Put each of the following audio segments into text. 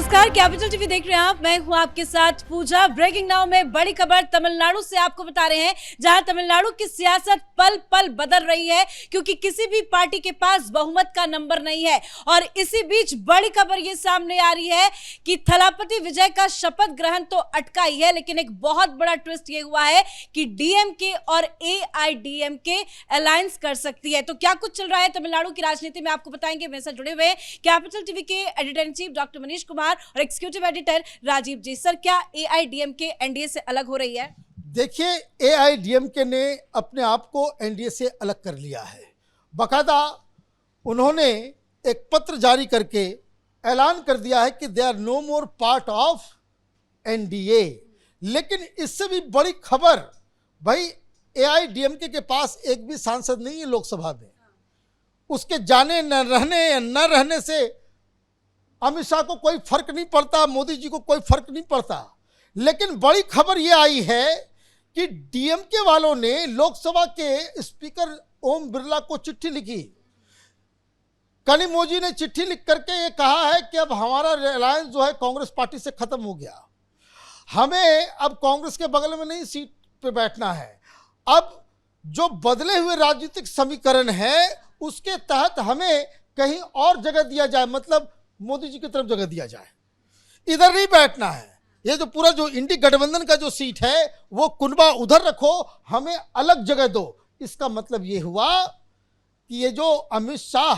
नमस्कार, capital TV देख रहे हैं आप। मैं हूं आपके साथ पूजा। ब्रेकिंग नाउ में बड़ी खबर तमिलनाडु से आपको बता रहे हैं, जहां तमिलनाडु की सियासत पल पल बदल रही है, क्योंकि किसी भी पार्टी के पास बहुमत का नंबर नहीं है। और इसी बीच बड़ी खबर ये सामने आ रही है कि थलापति विजय का शपथ ग्रहण तो अटका ही है, लेकिन एक बहुत बड़ा ट्विस्ट ये हुआ है कि डीएमके और एआईडीएमके अलायंस कर सकती है। तो क्या कुछ चल रहा है तमिलनाडु की राजनीति में, आपको बताएंगे। मेरे साथ जुड़े हुए कैपिटल टीवी के editor in chief doctor Manish Kumar और एग्जीक्यूटिव एडिटर राजीव जी। सर, क्या एआईडीएमके एनडीए से अलग हो रही है? देखिए, एआईडीएमके ने अपने आप को एनडीए से अलग कर लिया है। बाकायदा उन्होंने एक पत्र जारी करके ऐलान कर दिया है कि they are no more part of NDA. लेकिन इससे भी बड़ी खबर, भाई एआईडीएमके के पास एक भी सांसद नहीं है लोकसभा में। उसके जाने न रहने से अमित शाह को कोई फर्क नहीं पड़ता, मोदी जी को कोई फर्क नहीं पड़ता। लेकिन बड़ी खबर यह आई है कि डीएमके वालों ने लोकसभा के स्पीकर ओम बिरला को चिट्ठी लिखी। कनिमोझी ने चिट्ठी लिख करके ये कहा है कि अब हमारा अलायंस जो है कांग्रेस पार्टी से खत्म हो गया। हमें अब कांग्रेस के बगल में नहीं सीट पे बैठना है। अब जो बदले हुए राजनीतिक समीकरण है उसके तहत हमें कहीं और जगह दिया जाए, मतलब मोदी जी की तरफ जगह दिया जाए, इधर नहीं बैठना है। ये जो पूरा जो इंडी गठबंधन का जो सीट है वो कुनबा उधर रखो, हमें अलग जगह दो। इसका मतलब ये हुआ कि ये जो अमित शाह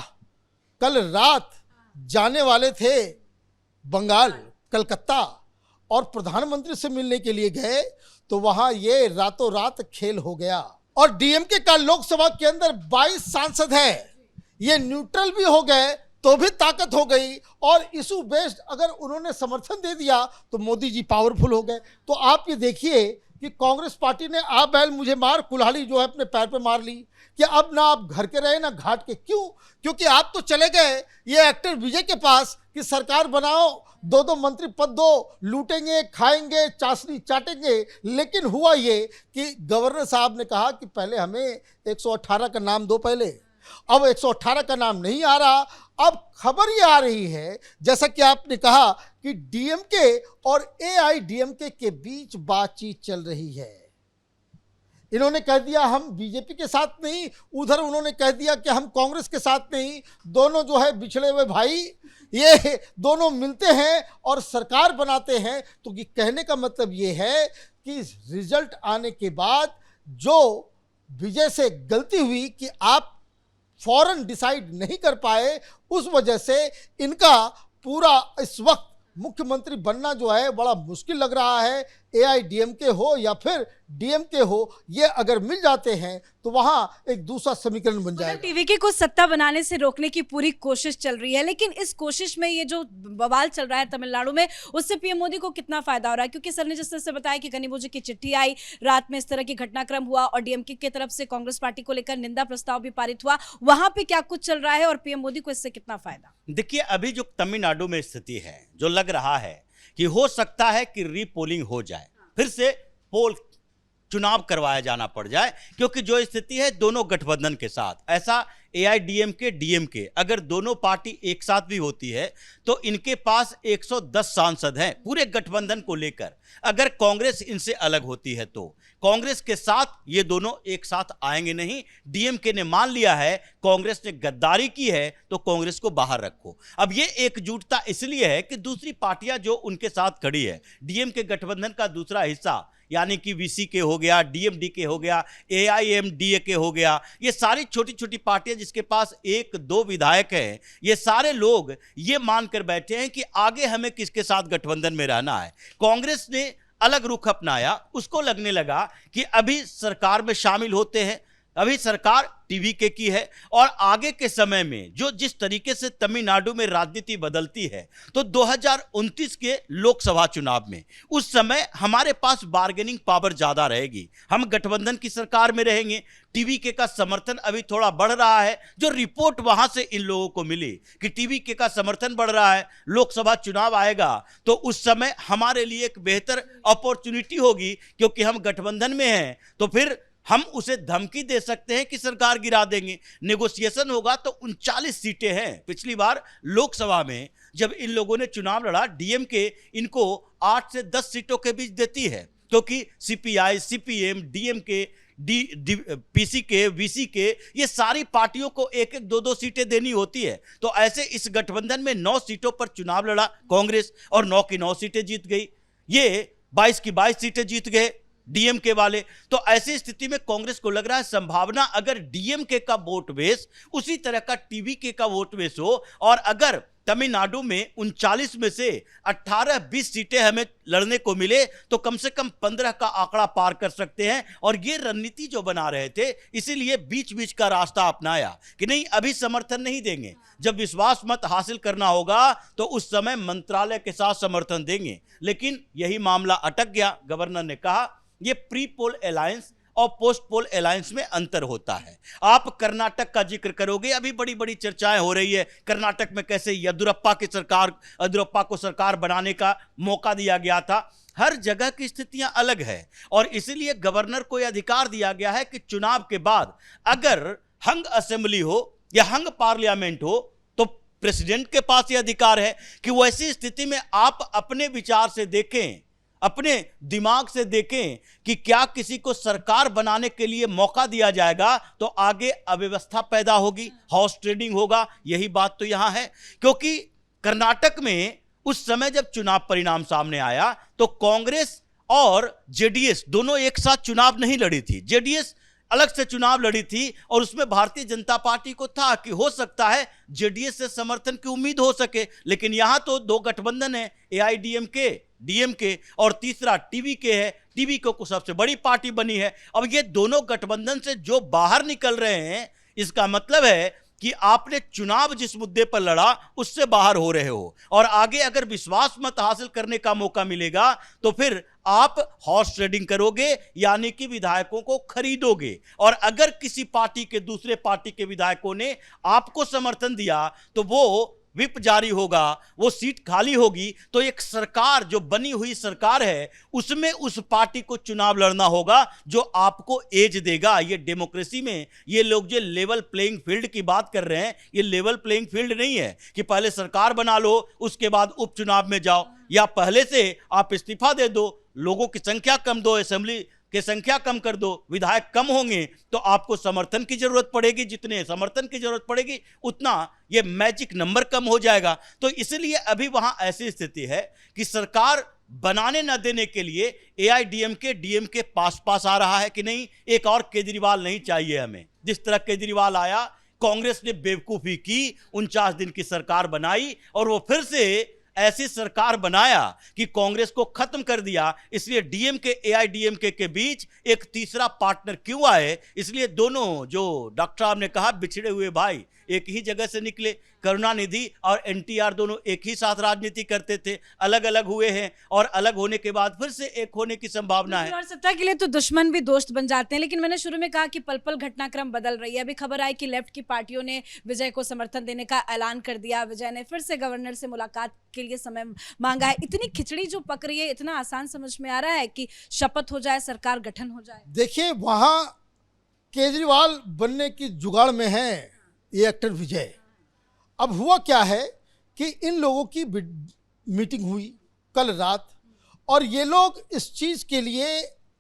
कल रात जाने वाले थे बंगाल, कलकत्ता, और प्रधानमंत्री से मिलने के लिए गए, तो वहां ये रातों रात खेल हो गया। और डीएमके का लोकसभा के अंदर 22 सांसद है, ये न्यूट्रल भी हो गए तो भी ताकत हो गई। और इशू बेस्ड अगर उन्होंने समर्थन दे दिया तो मोदी जी पावरफुल हो गए। तो आप ये देखिए कि कांग्रेस पार्टी ने आ बैल मुझे मार कुल्हाड़ी जो है अपने पैर पे मार ली कि अब ना आप घर के रहे ना घाट के। क्यों? क्योंकि आप तो चले गए ये एक्टर विजय के पास कि सरकार बनाओ, दो मंत्री पद दो, लूटेंगे, खाएंगे, चाशनी चाटेंगे। लेकिन हुआ ये कि गवर्नर साहब ने कहा कि पहले हमें 118 का नाम दो पहले। अब 118 का नाम नहीं आ रहा। अब खबर ये आ रही है, जैसा कि आपने कहा, कि डीएमके और एआईडीएमके के बीच बातचीत चल रही है। इन्होंने कह दिया हम बीजेपी के साथ नहीं, उधर उन्होंने कह दिया कि हम कांग्रेस के साथ नहीं। दोनों जो है बिछड़े हुए भाई, ये दोनों मिलते हैं और सरकार बनाते हैं। तो ये कहने का मतलब ये है कि रिजल्ट आने के बाद जो विजय से गलती हुई कि आप फौरन डिसाइड नहीं कर पाए, उस वजह से इनका पूरा इस वक्त मुख्यमंत्री बनना जो है बड़ा मुश्किल लग रहा है। एआईडीएमके हो या फिर डीएमके हो, ये अगर मिल जाते हैं तो वहां एक दूसरा समीकरण बन जाएगा। टीवीके को सत्ता बनाने से रोकने की पूरी कोशिश चल रही है, लेकिन इस कोशिश में ये जो बवाल चल रहा है तमिलनाडु में, उससे पीएम मोदी को कितना फायदा हो रहा है? क्योंकि सर ने जिस तरह से बताया कि कनिमोझी की चिट्ठी आई, रात में इस तरह की घटनाक्रम हुआ और डीएमके की तरफ से कांग्रेस पार्टी को लेकर निंदा प्रस्ताव भी पारित हुआ, वहां पे क्या कुछ चल रहा है और पीएम मोदी को इससे कितना फायदा? देखिए, अभी जो तमिलनाडु में स्थिति है, जो लग रहा है कि हो सकता है कि रीपोलिंग हो जाए, फिर से पोल चुनाव करवाया जाना पड़ जाए, क्योंकि जो स्थिति है दोनों गठबंधन के साथ, ऐसा एआईडीएमके डीएमके अगर दोनों पार्टी एक साथ भी होती है तो इनके पास 110 सांसद हैं पूरे गठबंधन को लेकर। अगर कांग्रेस इनसे अलग होती है तो कांग्रेस के साथ ये दोनों एक साथ आएंगे नहीं। डीएमके ने मान लिया है कांग्रेस ने गद्दारी की है तो कांग्रेस को बाहर रखो। अब ये एकजुटता इसलिए है कि दूसरी पार्टियां जो उनके साथ खड़ी है, डीएमके गठबंधन का दूसरा हिस्सा यानी कि वीसीके हो गया, डीएमडीके हो गया, एआईएमडीके हो गया, ये सारी छोटी छोटी पार्टियां जिसके पास 1-2 विधायक हैं, ये सारे लोग ये मानकर बैठे हैं कि आगे हमें किसके साथ गठबंधन में रहना है। कांग्रेस ने अलग रुख अपनाया, उसको लगने लगा कि अभी सरकार में शामिल होते हैं, अभी सरकार टीवीके की है और आगे के समय में जो जिस तरीके से तमिलनाडु में राजनीति बदलती है, तो 2029 के लोकसभा चुनाव में उस समय हमारे पास बार्गेनिंग पावर ज्यादा रहेगी। हम गठबंधन की सरकार में रहेंगे। टीवीके का समर्थन अभी थोड़ा बढ़ रहा है, जो रिपोर्ट वहां से इन लोगों को मिली कि टीवीके का समर्थन बढ़ रहा है। लोकसभा चुनाव आएगा तो उस समय हमारे लिए एक बेहतर अपॉर्चुनिटी होगी, क्योंकि हम गठबंधन में हैं, तो फिर हम उसे धमकी दे सकते हैं कि सरकार गिरा देंगे। नेगोशिएशन होगा तो 39 सीटें हैं। पिछली बार लोकसभा में जब इन लोगों ने चुनाव लड़ा, डीएमके इनको 8 से 10 सीटों के बीच देती है, क्योंकि CPI, CPM, DMK, PCK, VCK, ये सारी पार्टियों को एक एक 2-2 सीटें देनी होती है। तो ऐसे इस गठबंधन में 9 सीटों पर चुनाव लड़ा कांग्रेस और 9 की 9 सीटें जीत गई। ये 22 की 22 सीटें जीत गए डीएमके वाले। तो ऐसी स्थिति में कांग्रेस को लग रहा है संभावना, अगर डीएमके का वोट बेस उसी तरह का टीवीके का वोट बेस हो, और अगर तमिलनाडु में 39 में से 18-20 सीटें हमें लड़ने को मिले तो कम से कम 15 का आंकड़ा पार कर सकते हैं। और ये रणनीति जो बना रहे थे, इसीलिए बीच बीच का रास्ता अपनाया कि नहीं, अभी समर्थन नहीं देंगे, जब विश्वास मत हासिल करना होगा तो उस समय मंत्रालय के साथ समर्थन देंगे। लेकिन यही मामला अटक गया। गवर्नर ने कहा ये प्री पोल अलायंस और पोस्ट पोल अलायंस में अंतर होता है। आप कर्नाटक का जिक्र करोगे, अभी बड़ी बड़ी चर्चाएं हो रही है कर्नाटक में कैसे येदियुरप्पा को सरकार बनाने का मौका दिया गया था। हर जगह की स्थितियां अलग है और इसीलिए गवर्नर को यह अधिकार दिया गया है कि चुनाव के बाद अगर हंग असेंबली हो या हंग पार्लियामेंट हो तो प्रेसिडेंट के पास यह अधिकार है कि वैसी स्थिति में आप अपने विचार से देखें, अपने दिमाग से देखें कि क्या किसी को सरकार बनाने के लिए मौका दिया जाएगा तो आगे अव्यवस्था पैदा होगी, हाउस ट्रेडिंग होगा। यही बात तो यहां है, क्योंकि कर्नाटक में उस समय जब चुनाव परिणाम सामने आया तो कांग्रेस और जेडीएस दोनों एक साथ चुनाव नहीं लड़ी थी। जेडीएस अलग से चुनाव लड़ी थी और उसमें भारतीय जनता पार्टी को था कि हो सकता है जेडीएस से समर्थन की उम्मीद हो सके। लेकिन यहां तो 2 गठबंधन है, एआईडीएमके, डीएमके और तीसरा टीवीके है। टीवीके को सबसे बड़ी पार्टी बनी है। अब ये दोनों गठबंधन से जो बाहर निकल रहे हैं, इसका मतलब है कि आपने चुनाव जिस मुद्दे पर लड़ा उससे बाहर हो रहे हो और आगे अगर विश्वास मत हासिल करने का मौका मिलेगा तो फिर आप हॉर्स ट्रेडिंग करोगे, यानी कि विधायकों को खरीदोगे। और अगर किसी पार्टी के दूसरे पार्टी के विधायकों ने आपको समर्थन दिया तो वो विप जारी होगा, वो सीट खाली होगी, तो एक सरकार जो बनी हुई सरकार है उसमें उस पार्टी को चुनाव लड़ना होगा जो आपको एज देगा। ये डेमोक्रेसी में ये लोग जो लेवल प्लेइंग फील्ड की बात कर रहे हैं, ये लेवल प्लेइंग फील्ड नहीं है कि पहले सरकार बना लो उसके बाद उपचुनाव में जाओ, या पहले से आप इस्तीफा दे दो, लोगों की संख्या कम दो, असेंबली की संख्या कम कर दो, विधायक कम होंगे तो आपको समर्थन की जरूरत पड़ेगी, जितने समर्थन की जरूरत पड़ेगी उतना ये मैजिक नंबर कम हो जाएगा। तो इसलिए अभी वहां ऐसी स्थिति है कि सरकार बनाने न देने के लिए एआईडीएमके, डीएमके पास आ रहा है कि नहीं, एक और केजरीवाल नहीं चाहिए हमें। जिस तरह केजरीवाल आया, कांग्रेस ने बेवकूफी की, 49 दिन की सरकार बनाई और वो फिर से ऐसी सरकार बनाया कि कांग्रेस को खत्म कर दिया। इसलिए डीएमके एआईडीएमके के बीच एक तीसरा पार्टनर क्यों आए, इसलिए दोनों जो डॉक्टर साहब ने कहा बिछड़े हुए भाई एक ही जगह से निकले। करुणानिधि और एनटीआर दोनों एक ही साथ राजनीति करते थे, अलग अलग हुए हैं और अलग होने के बाद फिर से एक होने की संभावना है। और सत्ता के लिए तो दुश्मन भी दोस्त बन जाते हैं। लेकिन मैंने शुरू में कहा कि पल पल घटनाक्रम बदल रही है। अभी खबर आई कि लेफ्ट की पार्टियों ने विजय को समर्थन देने का ऐलान कर दिया। विजय ने फिर से गवर्नर से मुलाकात के लिए समय मांगा है। इतनी खिचड़ी जो पक रही है, इतना आसान समझ में आ रहा है कि शपथ हो जाए, सरकार गठन हो जाए। देखिए, वहां केजरीवाल बनने की जुगाड़ में है ये एक्टर विजय। अब हुआ क्या है कि इन लोगों की मीटिंग हुई कल रात और ये लोग इस चीज के लिए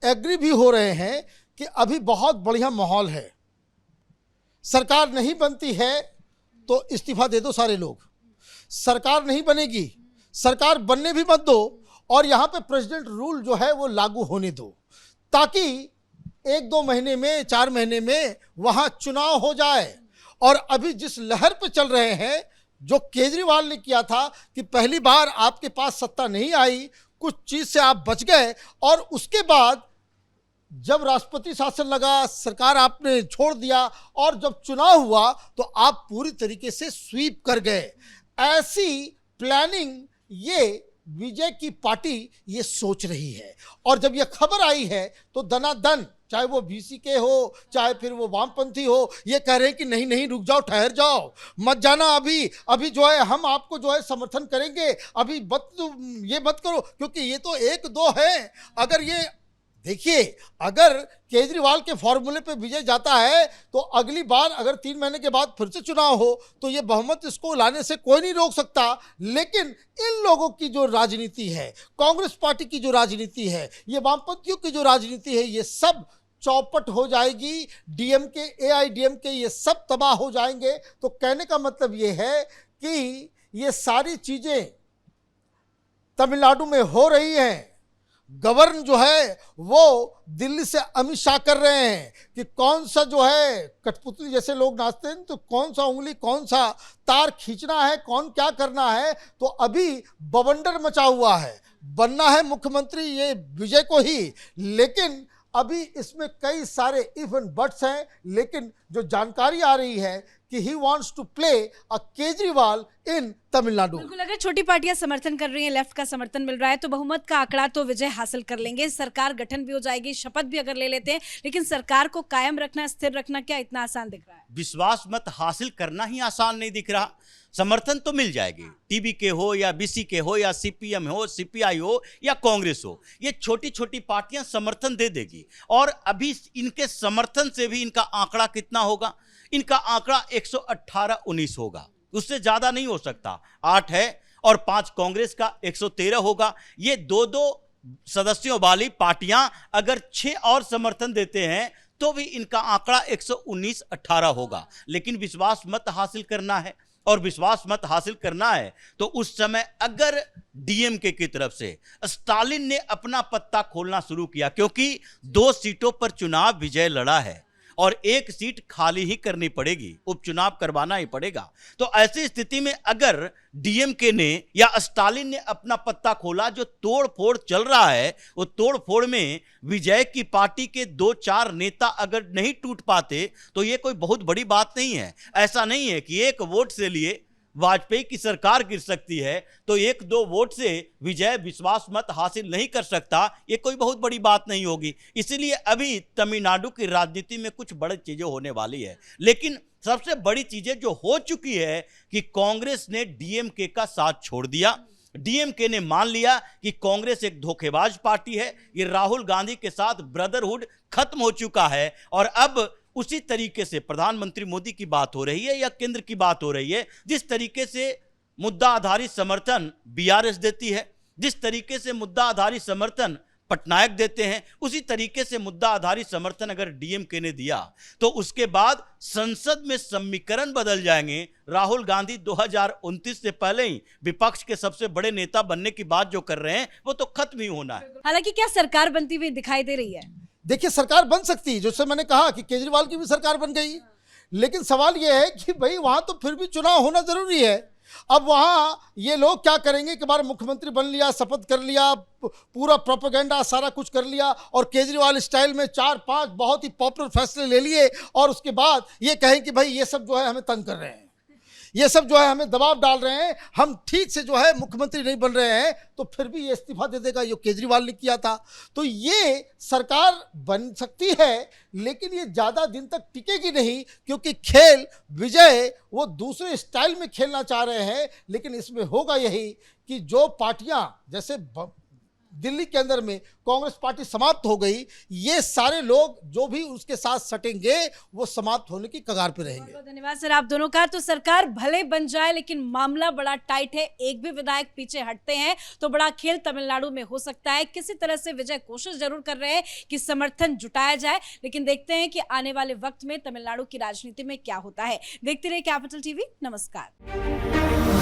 एग्री भी हो रहे हैं कि अभी बहुत बढ़िया माहौल है, सरकार नहीं बनती है तो इस्तीफा दे दो सारे लोग, सरकार नहीं बनेगी, सरकार बनने भी मत दो और यहाँ पे प्रेसिडेंट रूल जो है वो लागू होने दो, ताकि 1-2 महीने में, 4 महीने में वहाँ चुनाव हो जाए। और अभी जिस लहर पे चल रहे हैं, जो केजरीवाल ने किया था कि पहली बार आपके पास सत्ता नहीं आई, कुछ चीज़ से आप बच गए और उसके बाद जब राष्ट्रपति शासन लगा, सरकार आपने छोड़ दिया और जब चुनाव हुआ तो आप पूरी तरीके से स्वीप कर गए। ऐसी प्लानिंग ये विजय की पार्टी ये सोच रही है। और जब ये खबर आई है तो दनादन, चाहे वो वीसीके हो, चाहे फिर वो वामपंथी हो, ये कह रहे हैं कि नहीं नहीं रुक जाओ, ठहर जाओ, मत जाना, अभी जो है हम आपको जो है समर्थन करेंगे, अभी ये मत करो, क्योंकि ये तो 1-2 है। अगर ये देखिए, अगर केजरीवाल के फॉर्मूले पे विजय जाता है तो अगली बार अगर 3 महीने के बाद फिर से चुनाव हो तो ये बहुमत इसको लाने से कोई नहीं रोक सकता। लेकिन इन लोगों की जो राजनीति है, कांग्रेस पार्टी की जो राजनीति है, ये वामपंथियों की जो राजनीति है, ये सब चौपट हो जाएगी। डीएमके, एआईडीएमके ये सब तबाह हो जाएंगे। तो कहने का मतलब ये है कि ये सारी चीजें तमिलनाडु में हो रही हैं। गवर्न जो है वो दिल्ली से अमित शाह कर रहे हैं कि कौन सा जो है कठपुतली जैसे लोग नाचते हैं, तो कौन सा उंगली कौन सा तार खींचना है, कौन क्या करना है। तो अभी बवंडर मचा हुआ है, बनना है मुख्यमंत्री ये विजय को ही। लेकिन अभी इसमें कई सारे इफ एंड बट्स हैं। लेकिन जो जानकारी आ रही है कि he wants to play a Kejriwal in Tamil Nadu. बिल्कुल, अगर छोटी पार्टियां समर्थन कर रही हैं, लेफ्ट का समर्थन मिल रहा है, तो बहुमत का आंकड़ा तो विजय हासिल कर लेंगे, सरकार गठन भी हो जाएगी, शपथ भी अगर ले लेते हैं। लेकिन सरकार को कायम रखना, स्थिर रखना क्या इतना आसान दिख रहा है? विश्वास मत हासिल करना ही आसान नहीं दिख रहा। समर्थन तो मिल जाएगी, टीबी के हो या बीसी के हो या सीपीएम हो, सीपीआई हो या कांग्रेस हो, ये छोटी छोटी पार्टियां समर्थन दे देगी। और अभी इनके समर्थन से भी इनका आंकड़ा कितना होगा? इनका आंकड़ा 118-19 होगा, उससे ज्यादा नहीं हो सकता। 8 है और 5 कांग्रेस का 113 होगा। ये दो सदस्यों वाली पार्टियां अगर 6 और समर्थन देते हैं तो भी इनका आंकड़ा 119-18 होगा। लेकिन विश्वास मत हासिल करना है, और विश्वास मत हासिल करना है तो उस समय अगर डीएमके की तरफ से स्टालिन ने अपना पत्ता खोलना शुरू किया, क्योंकि 2 सीटों पर चुनाव विजय लड़ा है और 1 सीट खाली ही करनी पड़ेगी, उपचुनाव करवाना ही पड़ेगा। तो ऐसी स्थिति में अगर डीएमके ने या स्टालिन ने अपना पत्ता खोला, जो तोड़ फोड़ चल रहा है, वो तोड़ फोड़ में विजय की पार्टी के 2-4 नेता अगर नहीं टूट पाते तो ये कोई बहुत बड़ी बात नहीं है। ऐसा नहीं है कि 1 वोट से लिए वाजपेयी की सरकार गिर सकती है, तो 1-2 वोट से विजय विश्वास मत हासिल नहीं कर सकता, ये कोई बहुत बड़ी बात नहीं होगी। इसीलिए अभी तमिलनाडु की राजनीति में कुछ बड़ी चीजें होने वाली है। लेकिन सबसे बड़ी चीजें जो हो चुकी है कि कांग्रेस ने डीएमके का साथ छोड़ दिया। डीएमके ने मान लिया कि कांग्रेस एक धोखेबाज पार्टी है, ये राहुल गांधी के साथ ब्रदरहुड खत्म हो चुका है। और अब उसी तरीके से प्रधानमंत्री मोदी की बात हो रही है या केंद्र की बात हो रही है, जिस तरीके से मुद्दा आधारित समर्थन बीआरएस देती है, जिस तरीके से मुद्दा आधारित समर्थन पटनायक देते हैं, उसी तरीके से मुद्दा आधारित समर्थन अगर डीएमके ने दिया तो उसके बाद संसद में समीकरण बदल जाएंगे। राहुल गांधी 2029 से पहले ही विपक्ष के सबसे बड़े नेता बनने की बात जो कर रहे हैं वो तो खत्म ही होना है। हालांकि क्या सरकार बनती हुई दिखाई दे रही है? देखिए, सरकार बन सकती है, जैसे मैंने कहा कि केजरीवाल की भी सरकार बन गई। लेकिन सवाल यह है कि भाई वहां तो फिर भी चुनाव होना जरूरी है। अब वहां ये लोग क्या करेंगे कि बार मुख्यमंत्री बन लिया, शपथ कर लिया, पूरा प्रोपेगेंडा सारा कुछ कर लिया और केजरीवाल स्टाइल में 4-5 बहुत ही पॉपुलर फैसले ले लिए और उसके बाद ये कहें कि भाई ये सब जो है हमें तंग कर रहे हैं, ये सब जो है हमें दबाव डाल रहे हैं, हम ठीक से जो है मुख्यमंत्री नहीं बन रहे हैं, तो फिर भी ये इस्तीफा दे देगा, ये केजरीवाल ने किया था। तो ये सरकार बन सकती है लेकिन ये ज़्यादा दिन तक टिकेगी नहीं, क्योंकि खेल विजय वो दूसरे स्टाइल में खेलना चाह रहे हैं। लेकिन इसमें होगा यही कि जो पार्टियां जैसे दिल्ली के अंदर में कांग्रेस पार्टी समाप्त हो गई, ये सारे लोग जो भी उसके साथ सटेंगे वो समाप्त होने की कगार पे रहेंगे। बहुत धन्यवाद सर आप दोनों का। तो सरकार भले बन जाए लेकिन मामला बड़ा टाइट है, एक भी विधायक पीछे हटते हैं तो बड़ा खेल तमिलनाडु में हो सकता है। किसी तरह से विजय कोशिश जरूर कर रहे हैं कि समर्थन जुटाया जाए, लेकिन देखते हैं कि आने वाले वक्त में तमिलनाडु की राजनीति में क्या होता है। देखते रहिए कैपिटल टीवी। नमस्कार।